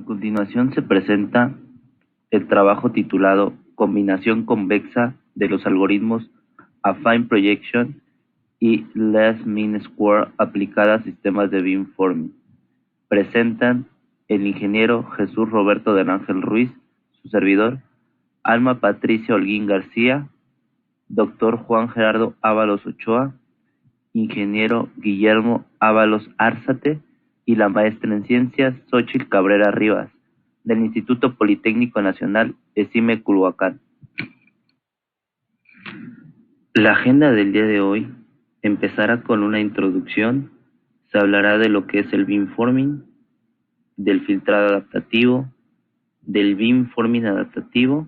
A continuación se presenta el trabajo titulado Combinación convexa de los algoritmos Affine Projection y Least Mean Square aplicada a sistemas de beamforming. Presentan el ingeniero Jesús Roberto del Ángel Ruiz, su servidor, Alma Patricia Holguín García, doctor Juan Gerardo Ábalos Ochoa, ingeniero Guillermo Ábalos Árzate y la maestra en ciencias Xóchitl Cabrera Rivas, del Instituto Politécnico Nacional ESIME Culhuacán. La agenda del día de hoy empezará con una introducción, se hablará de lo que es el beamforming, del filtrado adaptativo, del beamforming adaptativo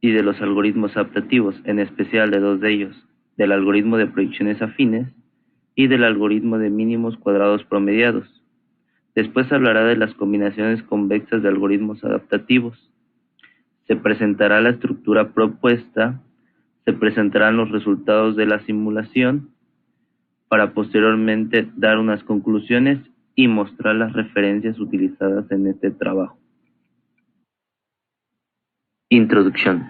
y de los algoritmos adaptativos, en especial de dos de ellos, del algoritmo de proyecciones afines y del algoritmo de mínimos cuadrados promediados. Después hablará de las combinaciones convexas de algoritmos adaptativos. Se presentará la estructura propuesta, se presentarán los resultados de la simulación para posteriormente dar unas conclusiones y mostrar las referencias utilizadas en este trabajo. Introducción.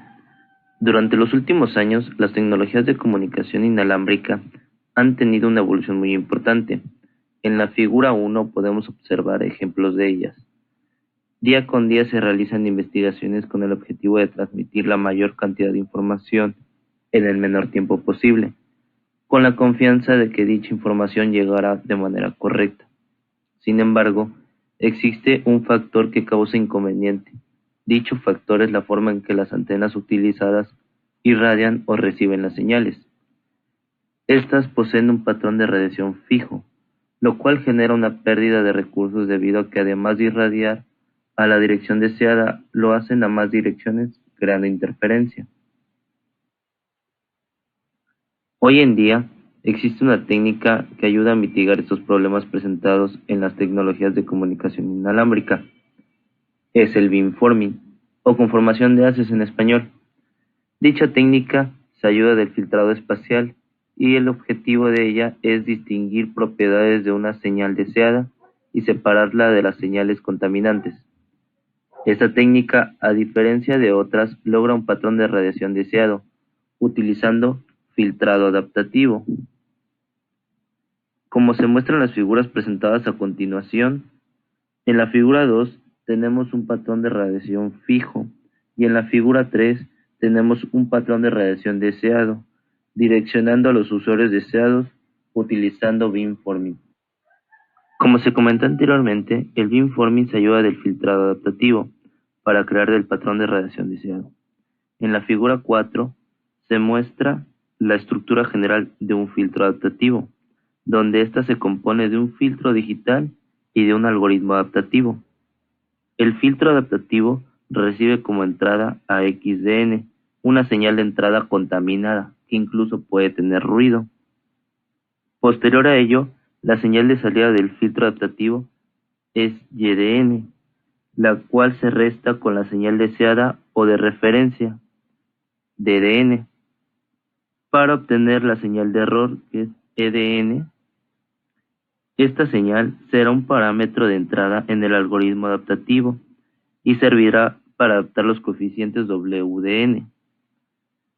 Durante los últimos años, las tecnologías de comunicación inalámbrica han tenido una evolución muy importante. En la figura 1 podemos observar ejemplos de ellas. Día con día se realizan investigaciones con el objetivo de transmitir la mayor cantidad de información en el menor tiempo posible, con la confianza de que dicha información llegará de manera correcta. Sin embargo, existe un factor que causa inconveniente. Dicho factor es la forma en que las antenas utilizadas irradian o reciben las señales. Estas poseen un patrón de radiación fijo, lo cual genera una pérdida de recursos debido a que además de irradiar a la dirección deseada, lo hacen a más direcciones, creando interferencia. Hoy en día, existe una técnica que ayuda a mitigar estos problemas presentados en las tecnologías de comunicación inalámbrica. Es el beamforming, o conformación de haces en español. Dicha técnica se ayuda del filtrado espacial y el objetivo de ella es distinguir propiedades de una señal deseada y separarla de las señales contaminantes. Esta técnica, a diferencia de otras, logra un patrón de radiación deseado, utilizando filtrado adaptativo. Como se muestran las figuras presentadas a continuación, en la figura 2 tenemos un patrón de radiación fijo y en la figura 3 tenemos un patrón de radiación deseado, direccionando a los usuarios deseados utilizando beamforming. Como se comentó anteriormente, el beamforming se ayuda del filtrado adaptativo para crear el patrón de radiación deseado. En la figura 4 se muestra la estructura general de un filtro adaptativo, donde ésta se compone de un filtro digital y de un algoritmo adaptativo. El filtro adaptativo recibe como entrada a XDN, una señal de entrada contaminada, que incluso puede tener ruido. Posterior a ello, la señal de salida del filtro adaptativo es YDN, la cual se resta con la señal deseada o de referencia, DDN, para obtener la señal de error, que es EDN. Esta señal será un parámetro de entrada en el algoritmo adaptativo y servirá para adaptar los coeficientes WDN.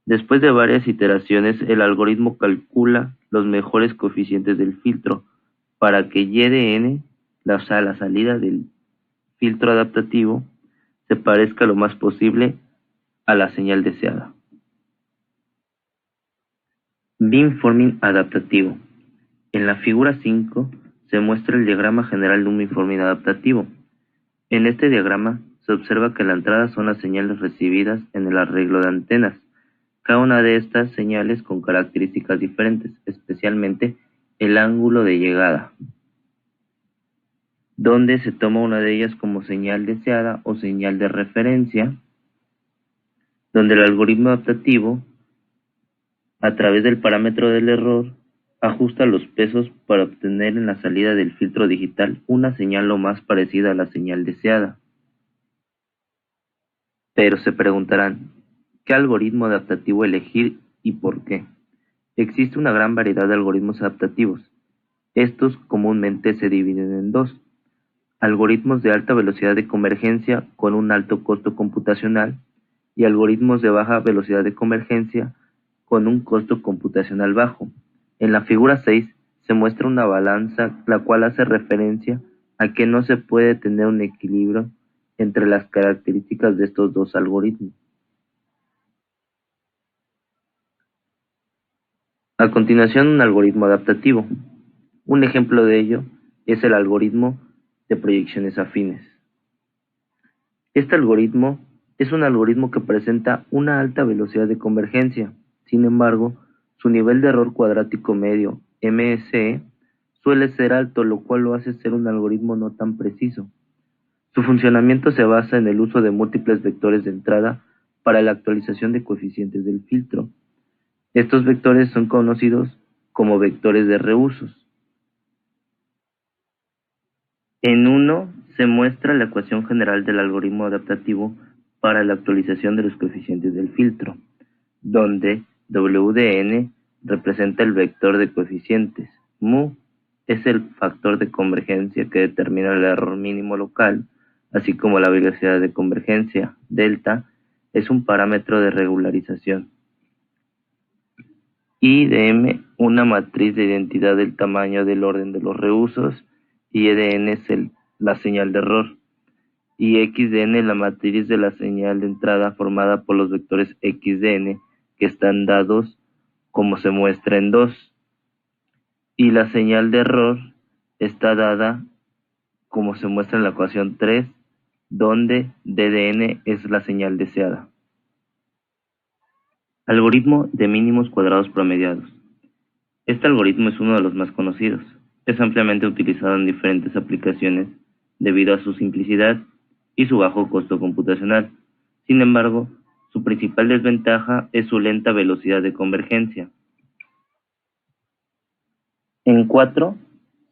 Después de varias iteraciones, el algoritmo calcula los mejores coeficientes del filtro para que YDN, la salida del filtro adaptativo, se parezca lo más posible a la señal deseada. Beamforming adaptativo. En la figura 5 se muestra el diagrama general de un beamforming adaptativo. En este diagrama se observa que la entrada son las señales recibidas en el arreglo de antenas. Cada una de estas señales con características diferentes, especialmente el ángulo de llegada, donde se toma una de ellas como señal deseada o señal de referencia, donde el algoritmo adaptativo, a través del parámetro del error, ajusta los pesos para obtener en la salida del filtro digital una señal lo más parecida a la señal deseada. Pero se preguntarán, ¿qué algoritmo adaptativo elegir y por qué? Existe una gran variedad de algoritmos adaptativos. Estos comúnmente se dividen en dos: algoritmos de alta velocidad de convergencia con un alto costo computacional y algoritmos de baja velocidad de convergencia con un costo computacional bajo. En la figura 6 se muestra una balanza la cual hace referencia a que no se puede tener un equilibrio entre las características de estos dos algoritmos. A continuación, un algoritmo adaptativo. Un ejemplo de ello es el algoritmo de proyecciones afines. Este algoritmo es un algoritmo que presenta una alta velocidad de convergencia. Sin embargo, su nivel de error cuadrático medio, MSE, suele ser alto, lo cual lo hace ser un algoritmo no tan preciso. Su funcionamiento se basa en el uso de múltiples vectores de entrada para la actualización de coeficientes del filtro. Estos vectores son conocidos como vectores de reusos. En uno se muestra la ecuación general del algoritmo adaptativo para la actualización de los coeficientes del filtro, donde W de n representa el vector de coeficientes, mu es el factor de convergencia que determina el error mínimo local, así como la velocidad de convergencia, delta, es un parámetro de regularización. I de m, una matriz de identidad del tamaño del orden de los reusos, y E de n es la señal de error, y X de n la matriz de la señal de entrada formada por los vectores X de n que están dados como se muestra en 2, y la señal de error está dada como se muestra en la ecuación 3, donde D de n es la señal deseada. Algoritmo de mínimos cuadrados promediados. Este algoritmo es uno de los más conocidos. Es ampliamente utilizado en diferentes aplicaciones debido a su simplicidad y su bajo costo computacional. Sin embargo, su principal desventaja es su lenta velocidad de convergencia. En 4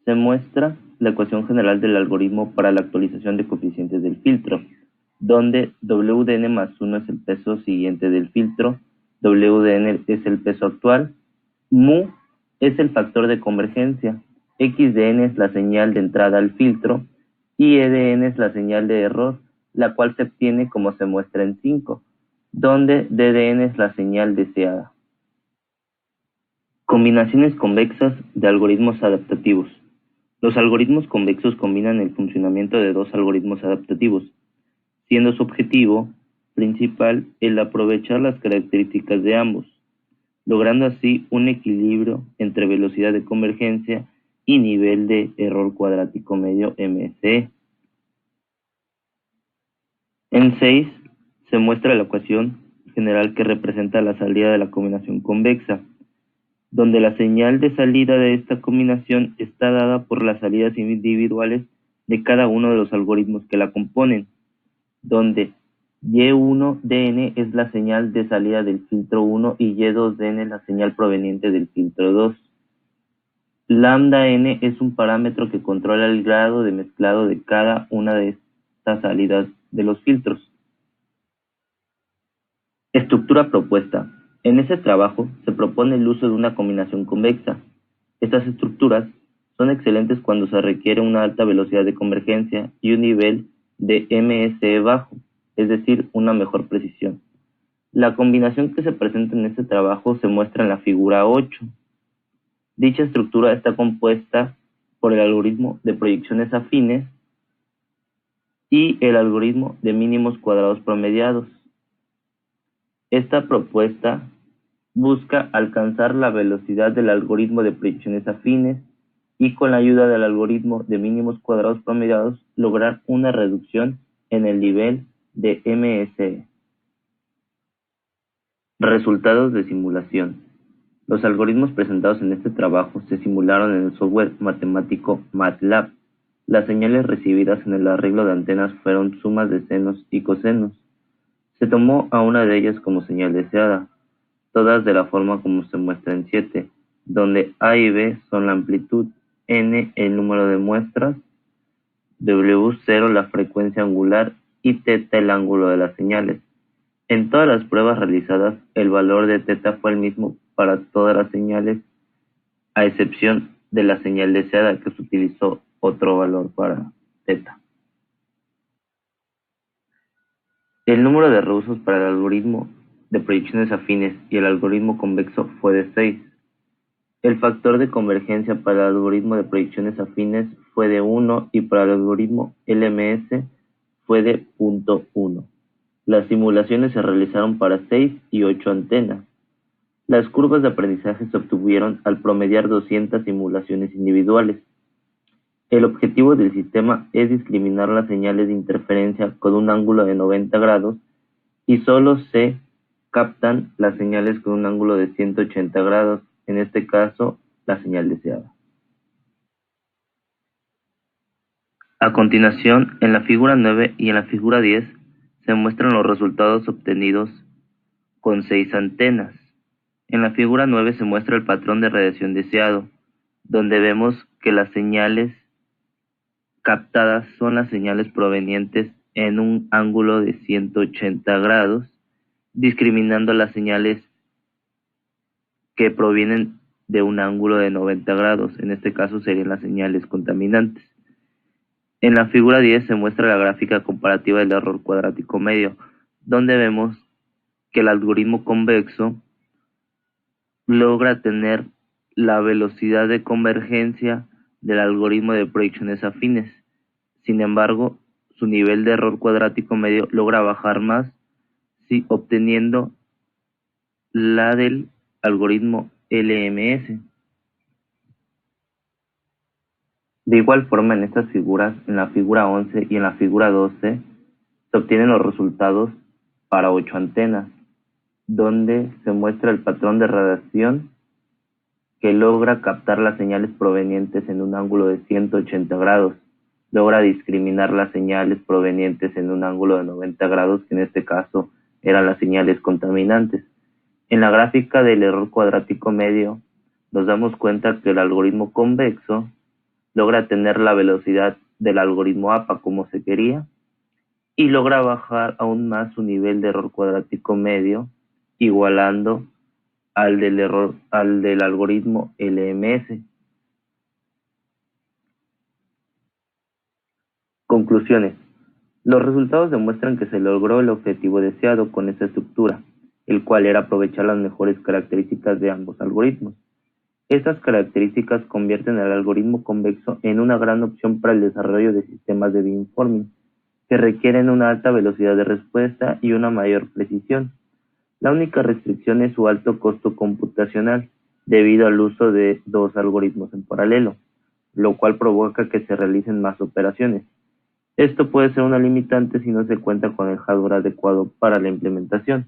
se muestra la ecuación general del algoritmo para la actualización de coeficientes del filtro, donde W de n más 1 es el peso siguiente del filtro, W de n es el peso actual, mu es el factor de convergencia, X de n es la señal de entrada al filtro y E de n es la señal de error, la cual se obtiene como se muestra en 5, donde D de n es la señal deseada. Combinaciones convexas de algoritmos adaptativos. Los algoritmos convexos combinan el funcionamiento de dos algoritmos adaptativos, siendo su objetivo principal el aprovechar las características de ambos, logrando así un equilibrio entre velocidad de convergencia y nivel de error cuadrático medio MSE. En 6 se muestra la ecuación general que representa la salida de la combinación convexa, donde la señal de salida de esta combinación está dada por las salidas individuales de cada uno de los algoritmos que la componen, donde Y1DN es la señal de salida del filtro 1 y Y2DN la señal proveniente del filtro 2. Lambda n es un parámetro que controla el grado de mezclado de cada una de estas salidas de los filtros. Estructura propuesta. En este trabajo se propone el uso de una combinación convexa. Estas estructuras son excelentes cuando se requiere una alta velocidad de convergencia y un nivel de MSE bajo, es decir, una mejor precisión. La combinación que se presenta en este trabajo se muestra en la figura 8. Dicha estructura está compuesta por el algoritmo de proyecciones afines y el algoritmo de mínimos cuadrados promediados. Esta propuesta busca alcanzar la velocidad del algoritmo de proyecciones afines y con la ayuda del algoritmo de mínimos cuadrados promediados lograr una reducción en el nivel de MSE. Resultados de simulación. Los algoritmos presentados en este trabajo se simularon en el software matemático MATLAB. Las señales recibidas en el arreglo de antenas fueron sumas de senos y cosenos. Se tomó a una de ellas como señal deseada, todas de la forma como se muestra en 7, donde A y B son la amplitud, N el número de muestras, W0 la frecuencia angular y θ el ángulo de las señales. En todas las pruebas realizadas, el valor de θ fue el mismo para todas las señales, a excepción de la señal deseada, que se utilizó otro valor para θ. El número de reusos para el algoritmo de proyecciones afines y el algoritmo convexo fue de 6. El factor de convergencia para el algoritmo de proyecciones afines fue de 1 y para el algoritmo LMS fue de 0.1. Las simulaciones se realizaron para 6 y 8 antenas. Las curvas de aprendizaje se obtuvieron al promediar 200 simulaciones individuales. El objetivo del sistema es discriminar las señales de interferencia con un ángulo de 90 grados y solo se captan las señales con un ángulo de 180 grados, en este caso la señal deseada. A continuación, en la figura 9 y en la figura 10 se muestran los resultados obtenidos con 6 antenas. En la figura 9 se muestra el patrón de radiación deseado, donde vemos que las señales captadas son las señales provenientes en un ángulo de 180 grados, discriminando las señales que provienen de un ángulo de 90 grados, en este caso serían las señales contaminantes. En la figura 10 se muestra la gráfica comparativa del error cuadrático medio, donde vemos que el algoritmo convexo logra tener la velocidad de convergencia del algoritmo de proyecciones afines. Sin embargo, su nivel de error cuadrático medio logra bajar más, obteniendo la del algoritmo LMS. De igual forma, en estas figuras, en la figura 11 y en la figura 12, se obtienen los resultados para 8 antenas, donde se muestra el patrón de radiación que logra captar las señales provenientes en un ángulo de 180 grados, logra discriminar las señales provenientes en un ángulo de 90 grados, que en este caso eran las señales contaminantes. En la gráfica del error cuadrático medio, nos damos cuenta que el algoritmo convexo logra tener la velocidad del algoritmo APA como se quería y logra bajar aún más su nivel de error cuadrático medio, igualando al del algoritmo LMS. Conclusiones. Los resultados demuestran que se logró el objetivo deseado con esta estructura, el cual era aprovechar las mejores características de ambos algoritmos. Estas características convierten al algoritmo convexo en una gran opción para el desarrollo de sistemas de beamforming, que requieren una alta velocidad de respuesta y una mayor precisión. La única restricción es su alto costo computacional, debido al uso de 2 algoritmos en paralelo, lo cual provoca que se realicen más operaciones. Esto puede ser una limitante si no se cuenta con el hardware adecuado para la implementación.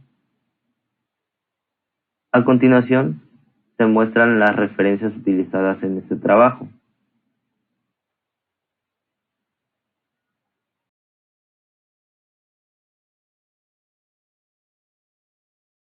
A continuación, se muestran las referencias utilizadas en este trabajo.